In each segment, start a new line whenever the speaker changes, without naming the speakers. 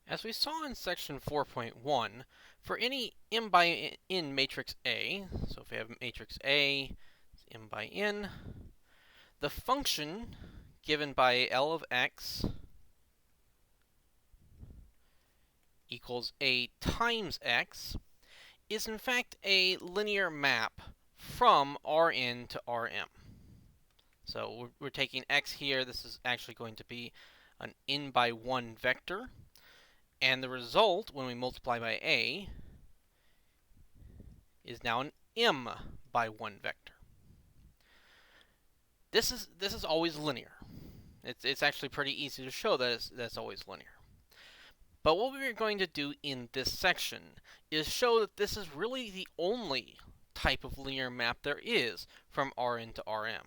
As we saw in section 4.1, for any m by n matrix A, so if we have matrix A, m by n, the function given by L of x equals A times x is in fact a linear map from Rn to Rm. So we're taking x here. This is actually going to be an n by 1 vector. And the result, when we multiply by A, is now an m by 1 vector. This is always linear. It's actually pretty easy to show that that's always linear. But what we're going to do in this section is show that this is really the only type of linear map there is from Rn to Rm.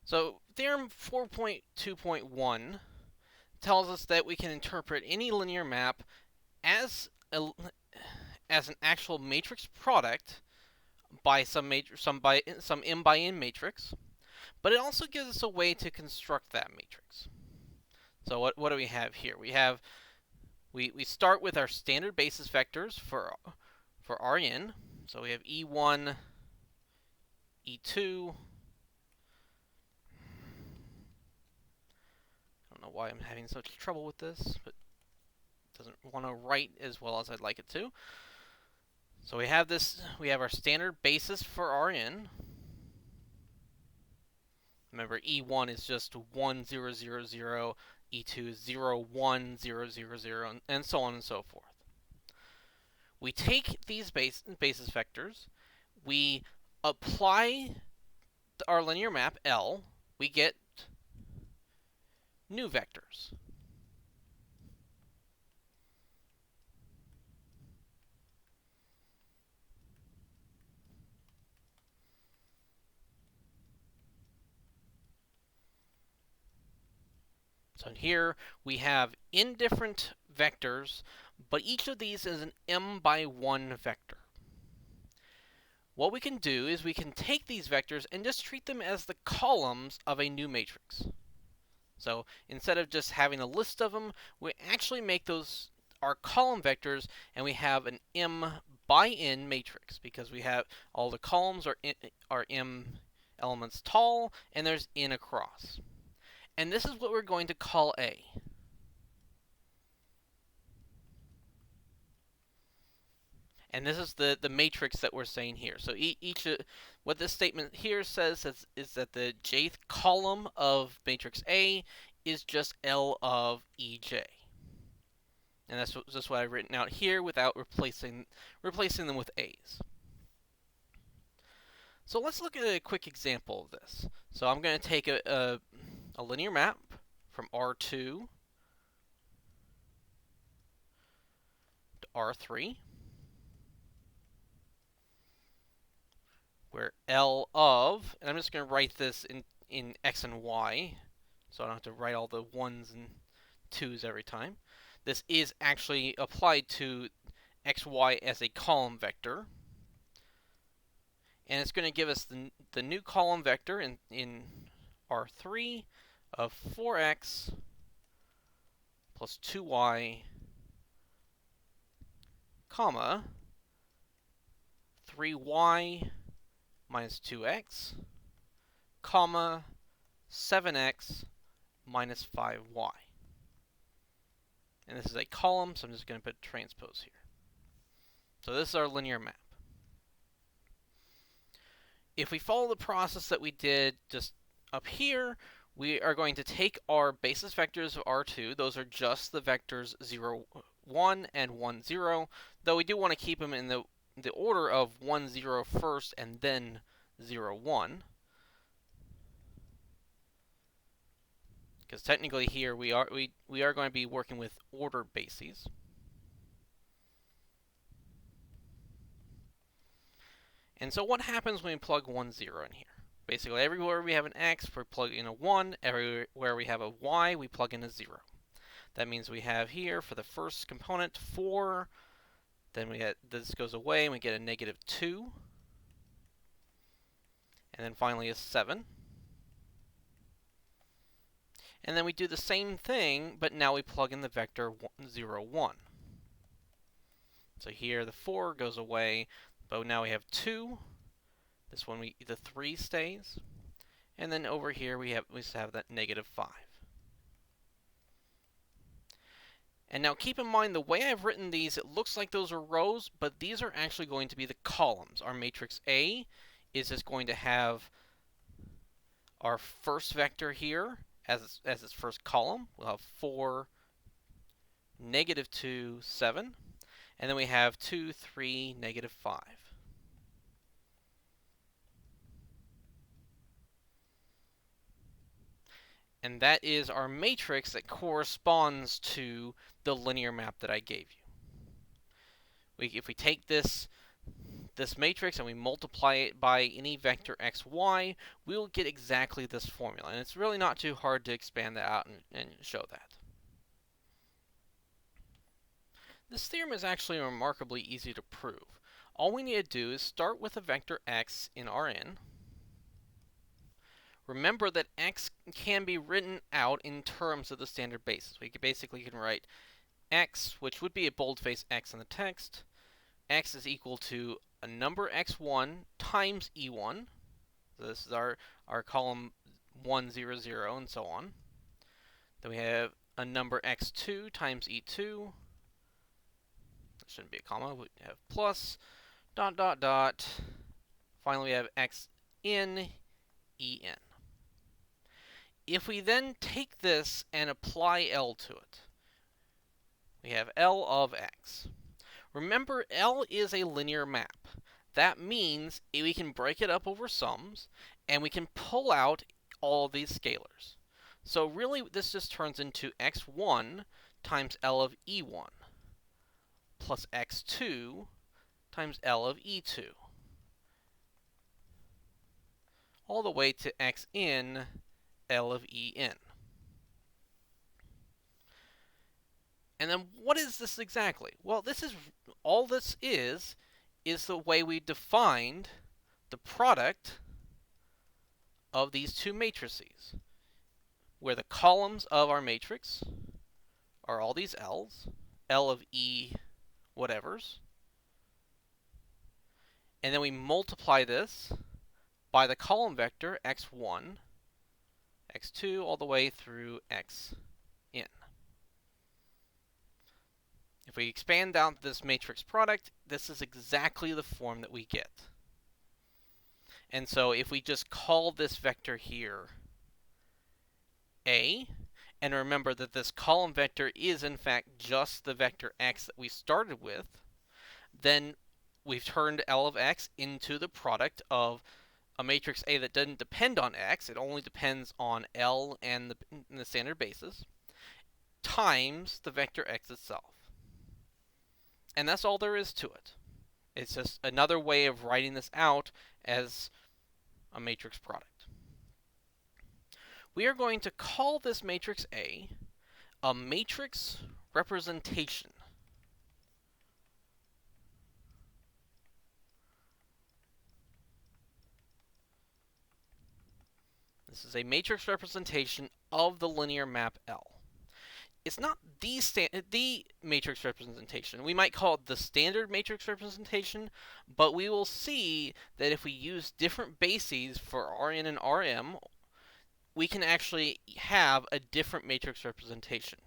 So theorem 4.2.1 tells us that we can interpret any linear map as an actual matrix product by some m by n matrix, but it also gives us a way to construct that matrix. So what do we have here? We start with our standard basis vectors for Rn. So we have E1, E2. I don't know why I'm having such trouble with this, but it doesn't want to write as well as I'd like it to. So we have our standard basis for Rn. Remember, E1 is just 1, 0, 0, 0. E2 is 0, 1, 0, 0, 0, and so on and so forth. We take these basis vectors, we apply our linear map L, we get new vectors. So here we have n different vectors, but each of these is an m by 1 vector. What we can do is we can take these vectors and just treat them as the columns of a new matrix. So instead of just having a list of them, we actually make those our column vectors, and we have an m by n matrix because we have all the columns are m elements tall, and there's n across. And this is what we're going to call A. And this is the matrix that we're saying here. So what this statement here says is that the jth column of matrix A is just L of Ej. And that's just what I've written out here without replacing them with A's. So let's look at a quick example of this. So I'm going to take a linear map from R2 to R3, where L of, and I'm just going to write this in X and Y, so I don't have to write all the 1s and 2s every time. This is actually applied to XY as a column vector. And it's going to give us the new column vector in R3 of 4x plus 2y, comma, 3y minus 2x, comma, 7x minus 5y. And this is a column, so I'm just going to put transpose here. So this is our linear map. If we follow the process that we did just up here, we are going to take our basis vectors of R2. Those are just the vectors 0, 1 and 1, 0, though we do want to keep them in the order of 1, 0 first and then 0, 1. Because technically here we are going to be working with ordered bases. And so what happens when we plug 1, 0 in here? Basically, everywhere we have an x, we plug in a 1. Everywhere we have a y, we plug in a 0. That means we have here, for the first component, 4. Then this goes away, and we get a negative 2. And then finally a 7. And then we do the same thing, but now we plug in the vector 0, 1. So here the 4 goes away, but now we have 2. This one, the 3 stays. And then over here we just have that negative 5. And now keep in mind, the way I've written these, it looks like those are rows, but these are actually going to be the columns. Our matrix A is just going to have our first vector here as its first column. We'll have 4, negative 2, 7. And then we have 2, 3, negative 5. And that is our matrix that corresponds to the linear map that I gave you. If we take this matrix and we multiply it by any vector x, y, we will get exactly this formula. And it's really not too hard to expand that out and show that. This theorem is actually remarkably easy to prove. All we need to do is start with a vector x in Rn. Remember that x can be written out in terms of the standard basis. We basically can write x, which would be a boldface x in the text. X is equal to a number x1 times e1. So this is our column 1, 0, 0, and so on. Then we have a number x2 times e2. That shouldn't be a comma. We have plus, dot, dot, dot. Finally, we have x in en. If we then take this and apply L to it, we have L of x. Remember, L is a linear map. That means we can break it up over sums, and we can pull out all of these scalars. So really, this just turns into x1 times L of e1 plus x2 times L of e2, all the way to x in L of en. And then what is this exactly? Well, all this is the way we defined the product of these two matrices, where the columns of our matrix are all these L's, L of e whatevers, and then we multiply this by the column vector x1, x2, all the way through x in. If we expand out this matrix product, this is exactly the form that we get. And so if we just call this vector here A, and remember that this column vector is in fact just the vector x that we started with, then we've turned L of x into the product of a matrix A that doesn't depend on x, it only depends on L and the standard basis, times the vector x itself. And that's all there is to it. It's just another way of writing this out as a matrix product. We are going to call this matrix A matrix representation. This is a matrix representation of the linear map L. It's not the matrix representation. We might call it the standard matrix representation, but we will see that if we use different bases for Rn and Rm, we can actually have a different matrix representation.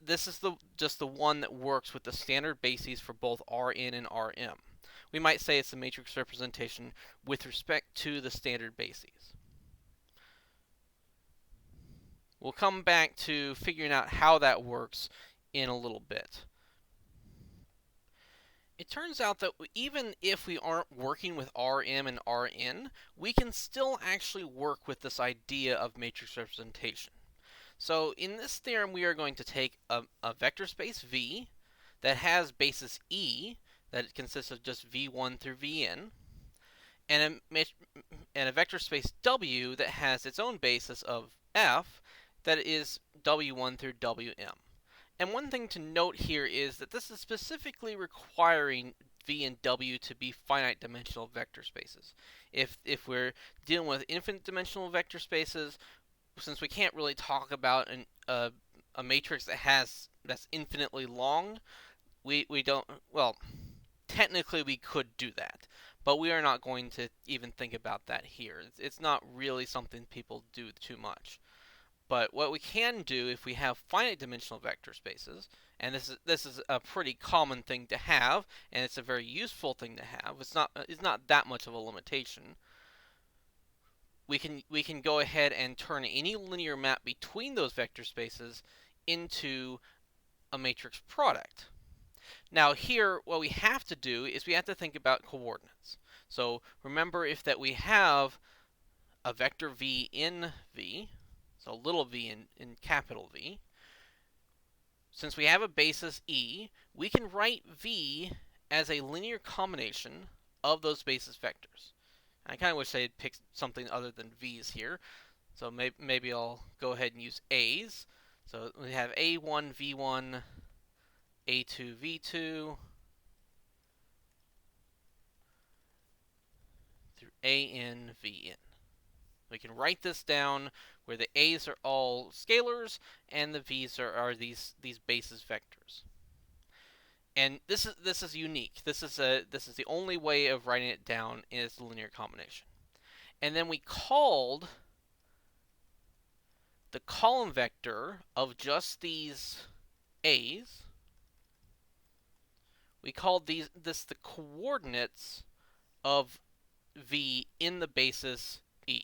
This is just the one that works with the standard bases for both Rn and Rm. We might say it's a matrix representation with respect to the standard bases. We'll come back to figuring out how that works in a little bit. It turns out that even if we aren't working with Rm and Rn, we can still actually work with this idea of matrix representation. So in this theorem, we are going to take a vector space V that has basis E, that it consists of just V1 through Vn, and a vector space W that has its own basis of F, that is W1 through Wm. And one thing to note here is that this is specifically requiring V and W to be finite dimensional vector spaces. If we're dealing with infinite dimensional vector spaces, since we can't really talk about a matrix that's infinitely long, we don't, well, technically we could do that, but we are not going to even think about that here. It's not really something people do too much. But what we can do if we have finite dimensional vector spaces, and this is a pretty common thing to have, and it's a very useful thing to have. It's not that much of a limitation. We can go ahead and turn any linear map between those vector spaces into a matrix product. Now here, what we have to do is we have to think about coordinates. So remember, if that we have a vector v in v, so little v in capital V, since we have a basis e, we can write v as a linear combination of those basis vectors. I kind of wish they had picked something other than v's here, so maybe I'll go ahead and use a's. So we have a1 v1, a2 v2, through an vn. We can write this down where the a's are all scalars and the v's are these basis vectors. And this is unique. This is the only way of writing it down is the linear combination. And then we called the column vector of just these a's. We called this the coordinates of v in the basis e.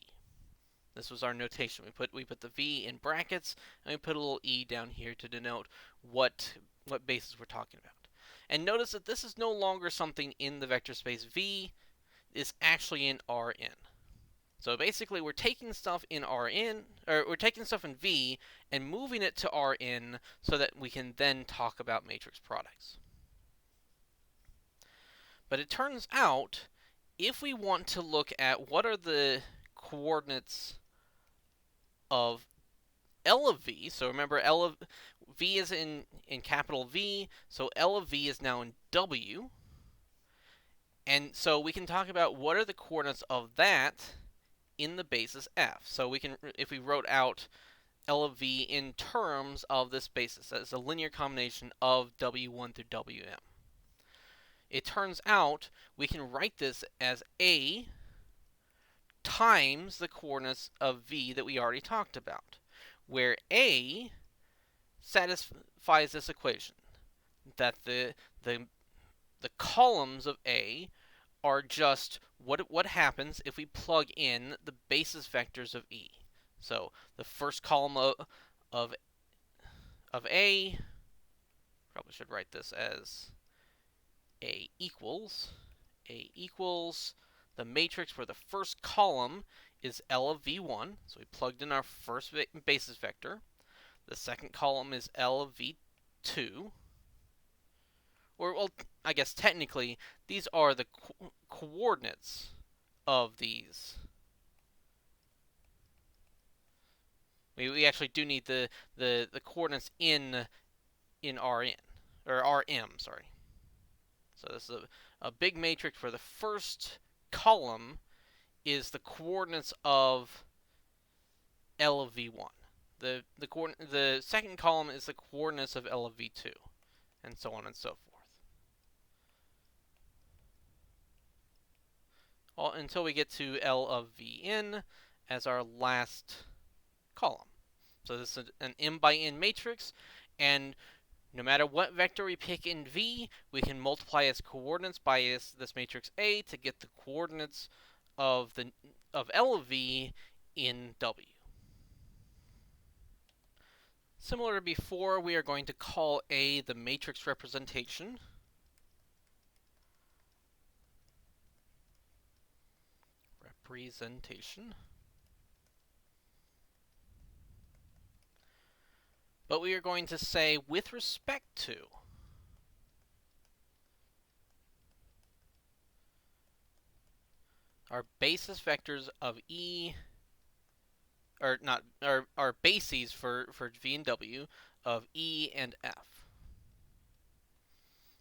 This was our notation. We put the v in brackets, and we put a little e down here to denote what basis we're talking about. And notice that this is no longer something in the vector space v, is actually in Rn. So basically we're taking stuff in Rn, or we're taking stuff in v and moving it to Rn so that we can then talk about matrix products. But it turns out, if we want to look at what are the coordinates of L of v, so remember L of v is in capital V, so L of v is now in W. And so we can talk about what are the coordinates of that in the basis f. So we can, if we wrote out L of v in terms of this basis as a linear combination of W1 through Wm. It turns out we can write this as A times the coordinates of v that we already talked about, where A satisfies this equation, that the columns of A are just what happens if we plug in the basis vectors of E. So the first column of A, probably should write this as A equals the matrix where the first column is L of v1, so we plugged in our first basis vector. The second column is L of v2, or, well, I guess technically these are the coordinates of these. We actually do need the coordinates in Rn, or Rm, sorry. So this is a big matrix where the first column is the coordinates of L of v1. The second column is the coordinates of L of v2, and so on and so forth. Until we get to L of vn as our last column. So this is an m by n matrix, and no matter what vector we pick in V, we can multiply its coordinates by this matrix A to get the coordinates of L of V in W. Similar to before, we are going to call A the matrix representation. But we are going to say, with respect to our basis vectors of E, or not, our bases for V and W of E and F.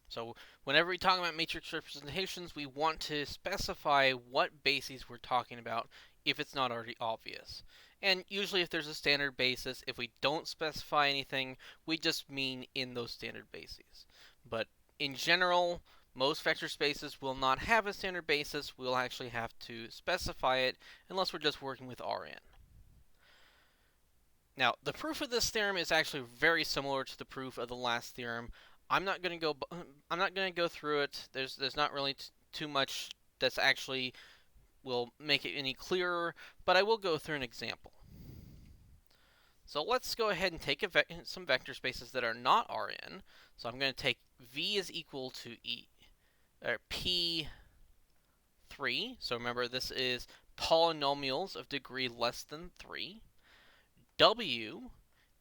So whenever we talk about matrix representations, we want to specify what bases we're talking about if it's not already obvious. And usually if there's a standard basis, if we don't specify anything, we just mean in those standard bases. But in general, most vector spaces will not have a standard basis. We'll actually have to specify it unless we're just working with Rn. Now, the proof of this theorem is actually very similar to the proof of the last theorem. I'm not going to go through it. There's not really too much that's actually will make it any clearer, but I will go through an example. So let's go ahead and take some vector spaces that are not Rn. So I'm going to take v is equal to p3. So remember, this is polynomials of degree less than 3. W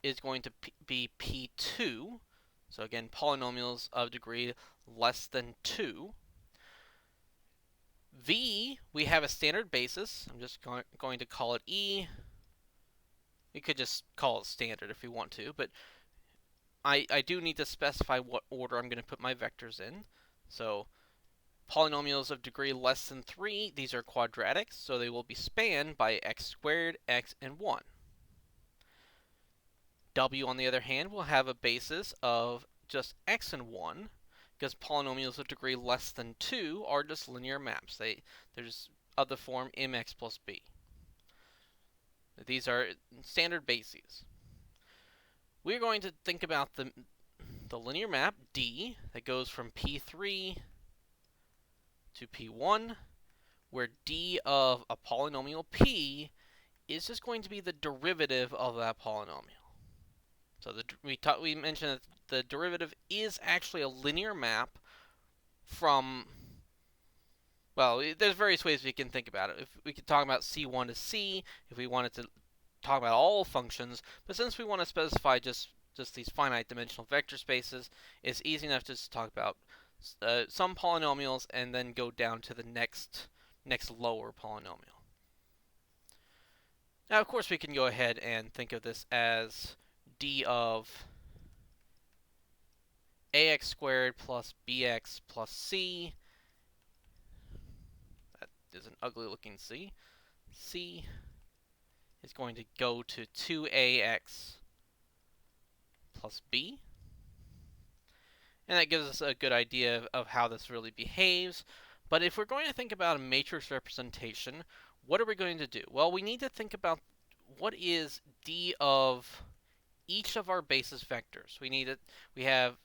is going to be p2. So again, polynomials of degree less than 2. V, we have a standard basis. I'm just going to call it E. We could just call it standard if we want to, but I do need to specify what order I'm going to put my vectors in. So polynomials of degree less than 3, these are quadratics, so they will be spanned by x squared, x, and 1. W, on the other hand, will have a basis of just x and 1, because polynomials of degree less than 2 are just linear maps. They're just of the form mx plus b. These are standard bases. We're going to think about the linear map D that goes from P3 to P1, where D of a polynomial P is just going to be the derivative of that polynomial. So we mentioned that the derivative is actually a linear map from, well, there's various ways we can think about it. If we could talk about C1 to C, if we wanted to talk about all functions, but since we want to specify just these finite dimensional vector spaces, it's easy enough to just talk about some polynomials and then go down to the next lower polynomial. Now, of course, we can go ahead and think of this as d of ax squared plus bx plus c. That is an ugly looking c. C is going to go to 2ax plus b. And that gives us a good idea of how this really behaves. But if we're going to think about a matrix representation, what are we going to do? Well, we need to think about what is d of each of our basis vectors. We have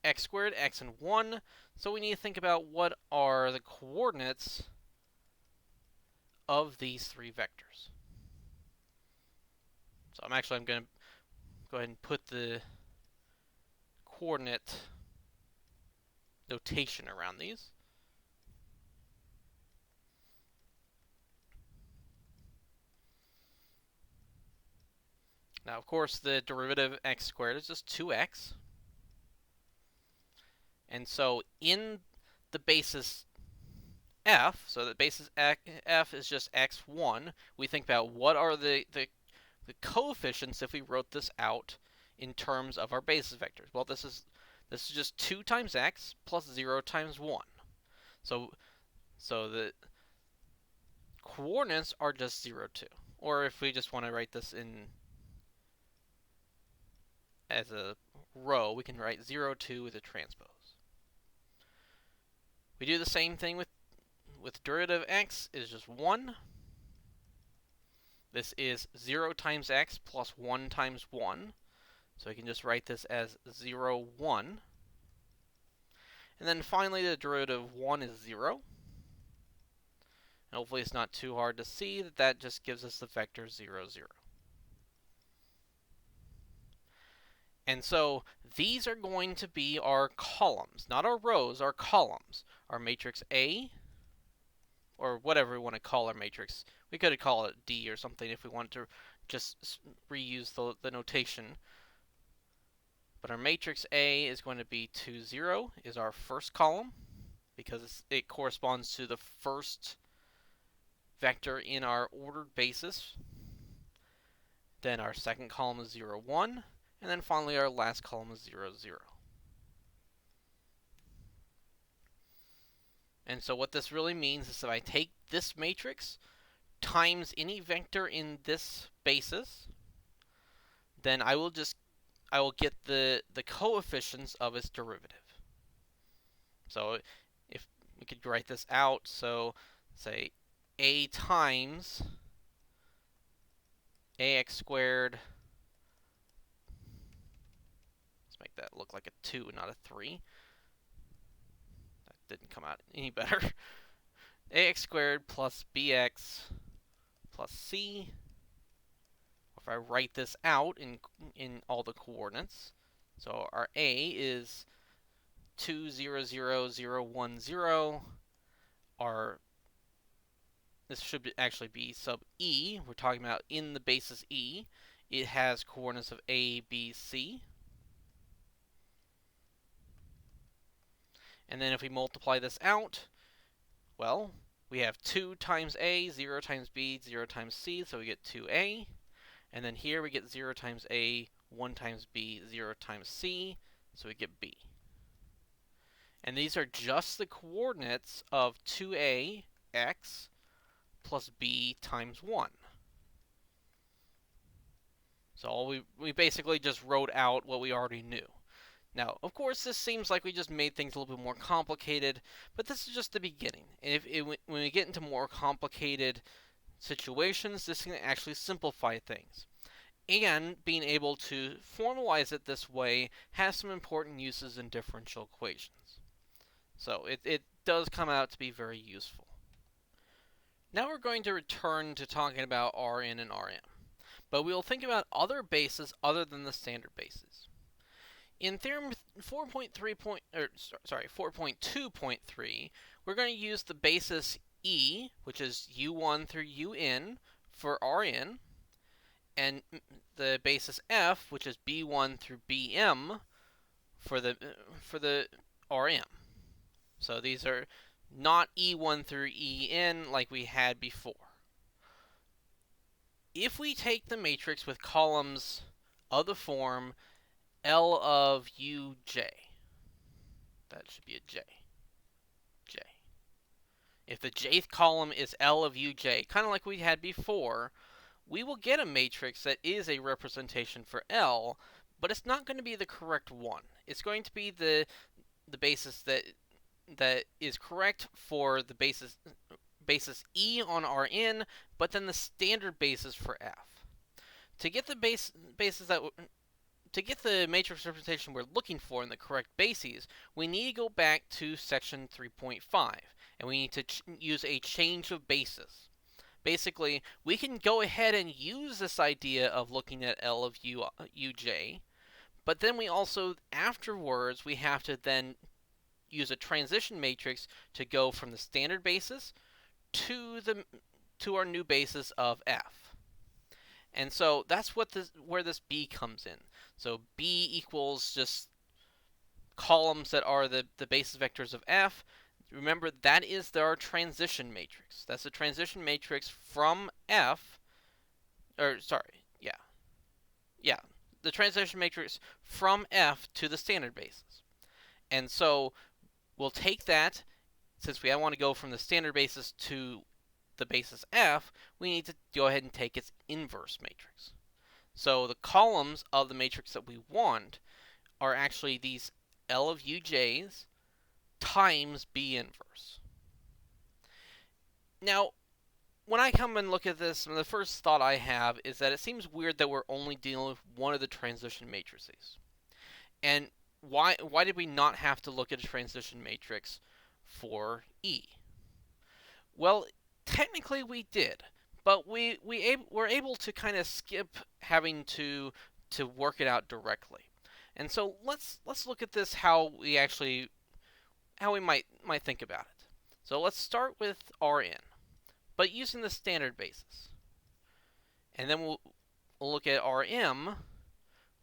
x squared, x, and 1. So we need to think about what are the coordinates of these three vectors. So I'm going to go ahead and put the coordinate notation around these. Now, of course, the derivative of x squared is just 2x. And so in the basis f, so the basis f is just x1, we think about what are the coefficients if we wrote this out in terms of our basis vectors. Well, this is just 2 times x plus 0 times 1. So the coordinates are just 0, 2. Or if we just want to write this in as a row, we can write 0, 2 with a transpose. We do the same thing with derivative of x is just 1. This is 0 times x plus 1 times 1. So we can just write this as 0, 1. And then finally, the derivative of 1 is 0. And hopefully it's not too hard to see that just gives us the vector 0, 0. And so these are going to be our columns, not our rows, our columns. Our matrix A, or whatever we want to call our matrix. We could call it D or something if we wanted to just reuse the notation. But our matrix A is going to be 2, 0 is our first column because it corresponds to the first vector in our ordered basis. Then our second column is 0, 1. And then finally our last column is 0, 0. And so what this really means is if I take this matrix, times any vector in this basis, then I will get the coefficients of its derivative. So if we could write this out, so say a times ax squared, let's make that look like a 2, not a 3. That didn't come out any better. Ax squared plus bx plus c. If I write this out in all the coordinates, so our a is 2, 0, 0, 0, 1, 0. Our this should actually be sub e. We're talking about in the basis e. It has coordinates of a, b, c. And then if we multiply this out, well, we have 2 times a, 0 times b, 0 times c, so we get 2a. And then here we get 0 times a, 1 times b, 0 times c, so we get b. And these are just the coordinates of 2a, x, plus b times 1. So we basically just wrote out what we already knew. Now, of course, this seems like we just made things a little bit more complicated, but this is just the beginning. And when we get into more complicated situations, this can actually simplify things. And being able to formalize it this way has some important uses in differential equations. So it does come out to be very useful. Now we're going to return to talking about Rn and Rm, but we will think about other bases other than the standard bases. In theorem 4.2.3, we're going to use the basis E, which is u1 through un for Rn, and the basis F, which is b1 through bm for the Rm. So these are not E1 through En like we had before. If we take the matrix with columns of the form L of uj, that should be a j. If the jth column is L of uj, kind of like we had before, we will get a matrix that is a representation for L, but it's not going to be the correct one. It's going to be the basis that is correct for the basis E on Rn, but then the standard basis for F. To get the to get the matrix representation we're looking for in the correct bases, we need to go back to section 3.5, and we need to use a change of basis. Basically, we can go ahead and use this idea of looking at L of uj, but then we also, afterwards, we have to then use a transition matrix to go from the standard basis to our new basis of F. And so that's where this B comes in. So B equals just columns that are the basis vectors of F. Remember, that is our transition matrix. That's the transition matrix from F, the transition matrix from F to the standard basis. And so we'll take that, since we want to go from the standard basis to the basis F, we need to go ahead and take its inverse matrix. So the columns of the matrix that we want are actually these L of uj's times B inverse. Now, when I come and look at this, the first thought I have is that it seems weird that we're only dealing with one of the transition matrices. And why did we not have to look at a transition matrix for E? Well, technically we did, but we were able to kind of skip having to work it out directly. And so let's look at this how we might think about it. So let's start with Rn, but using the standard basis. And then we'll look at Rm,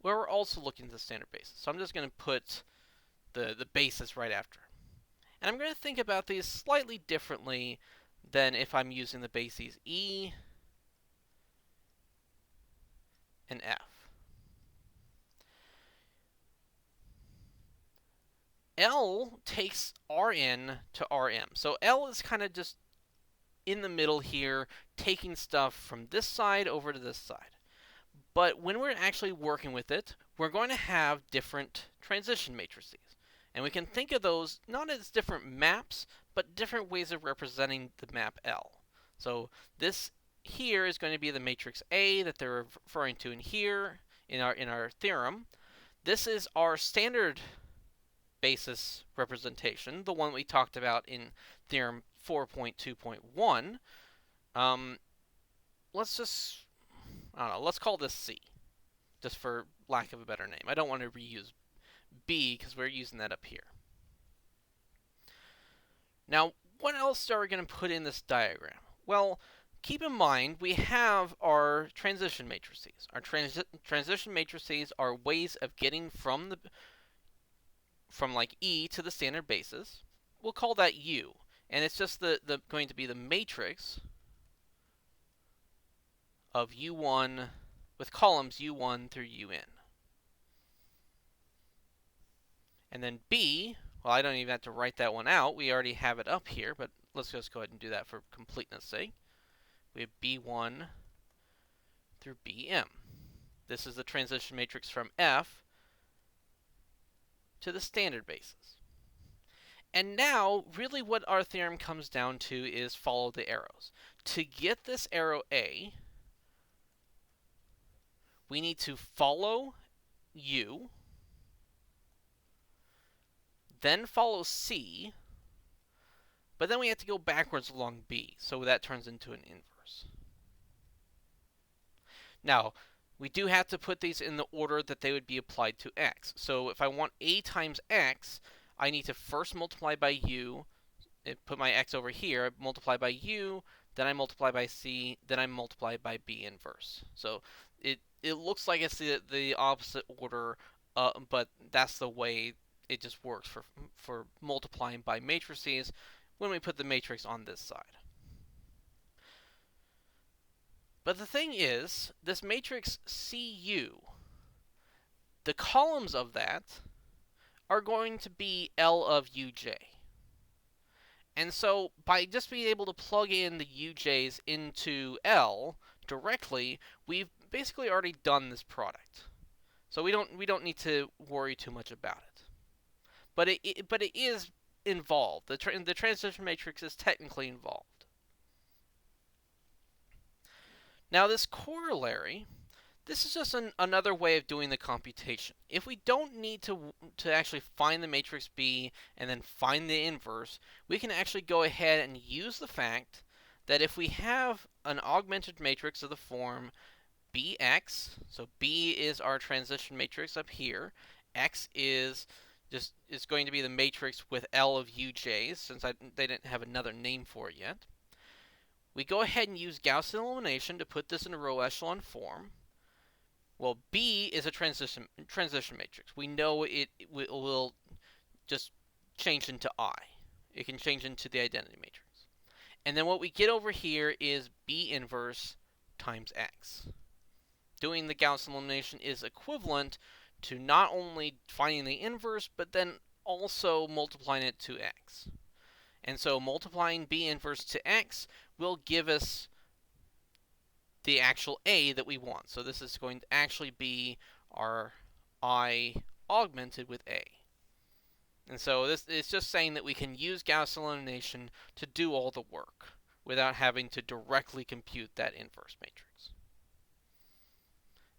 where we're also looking at the standard basis. So I'm just going to put the basis right after. And I'm going to think about these slightly differently than if I'm using the bases E and F. L takes Rn to Rm. So L is kind of just in the middle here, taking stuff from this side over to this side. But when we're actually working with it, we're going to have different transition matrices. And we can think of those not as different maps, but different ways of representing the map L. So this here is going to be the matrix A that they're referring to in here in our theorem. This is our standard basis representation, the one we talked about in theorem 4.2.1. Let's call this C, just for lack of a better name. I don't want to reuse B because we're using that up here. Now, what else are we going to put in this diagram? Well, keep in mind we have our transition matrices. Our transition matrices are ways of getting from like E to the standard basis. We'll call that U, and it's just going to be the matrix of U1 with columns U1 through UN. And then B, well, I don't even have to write that one out. We already have it up here, but let's just go ahead and do that for completeness sake. We have B1 through BM. This is the transition matrix from F to the standard basis. And now, really what our theorem comes down to is follow the arrows. To get this arrow A, we need to follow U, then follow C, but then we have to go backwards along B, so that turns into an inverse. Now, we do have to put these in the order that they would be applied to x. So if I want A times x, I need to first multiply by U, put my x over here, multiply by U, then I multiply by C, then I multiply by B inverse. So it looks like it's the opposite order, but that's the way it just works for multiplying by matrices when we put the matrix on this side. But the thing is, this matrix CU, the columns of that are going to be L of UJ. And so by just being able to plug in the UJs into L directly, we've basically already done this product. So we don't need to worry too much about it. But it is involved. The transition matrix is technically involved. Now this corollary, this is just another way of doing the computation. If we don't need to actually find the matrix B and then find the inverse, we can actually go ahead and use the fact that if we have an augmented matrix of the form Bx, so B is our transition matrix up here, X is going to be the matrix with L of UJs, since they didn't have another name for it yet. We go ahead and use Gaussian elimination to put this in a row echelon form. Well, B is a transition matrix. We know it will just change into I. It can change into the identity matrix. And then what we get over here is B inverse times X. Doing the Gaussian elimination is equivalent to not only finding the inverse, but then also multiplying it to X. And so multiplying B inverse to X will give us the actual A that we want. So this is going to actually be our I augmented with A. And so this is just saying that we can use Gaussian elimination to do all the work without having to directly compute that inverse matrix.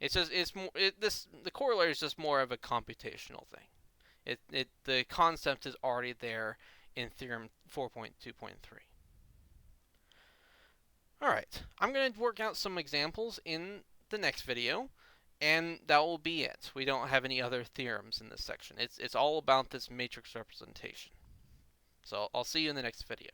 The corollary is just more of a computational thing. The concept is already there in theorem 4.2.3. Alright, I'm going to work out some examples in the next video, and that will be it. We don't have any other theorems in this section. It's all about this matrix representation. So I'll see you in the next video.